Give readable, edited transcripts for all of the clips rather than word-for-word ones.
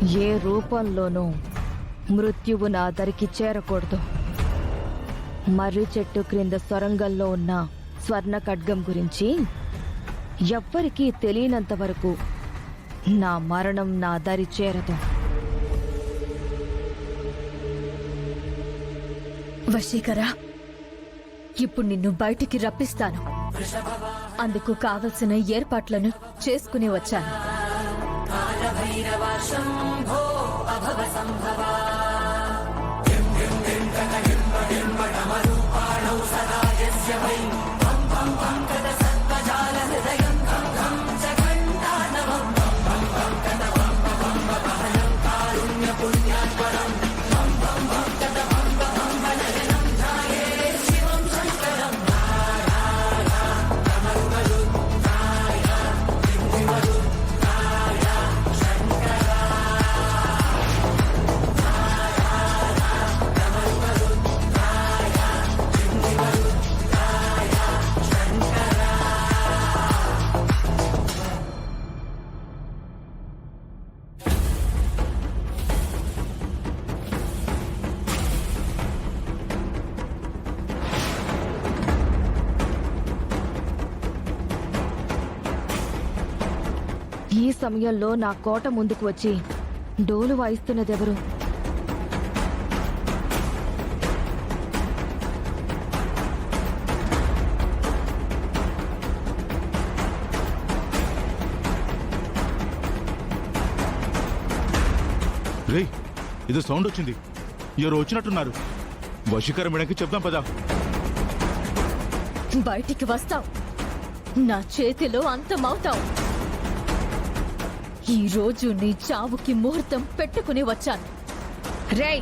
ఏ రూపంలోనూ మృత్యువు నా దరికి చేరకూడదు. మర్రి చెట్టు క్రింద సొరంగంలో ఉన్న స్వర్ణ ఖడ్గం గురించి ఎవ్వరికీ తెలియనంత వరకు నా మరణం నా దరి చేరదు. వశీకరా, ఇప్పుడు నిన్ను బయటికి రప్పిస్తాను. అందుకు కావలసిన ఏర్పాట్లను చేసుకుని వచ్చాను. ఈ సమయంలో నా కోట ముందుకు వచ్చి డోలు వాయిస్తున్నదెవరు? రేయ్, ఇది సౌండ్ వచ్చింది. ఎవరు వచ్చినట్టున్నారు. వశీకరం మేడంకి చెప్దాం పదా. బయటికి వస్తావు, నా చేతిలో అంతమవుతావు. ఈ రోజు నీ చావుకి ముహూర్తం పెట్టుకుని వచ్చాను. రేయ్,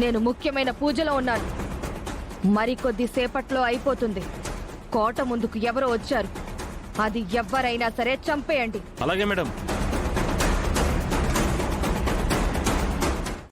నేను ముఖ్యమైన పూజలో ఉన్నాను. మరికొద్ది సేపట్లో అయిపోతుంది. కోట ముందుకు ఎవరో వచ్చారు. అది ఎవ్వరైనా సరే చంపేయండి. అలాగే మేడం.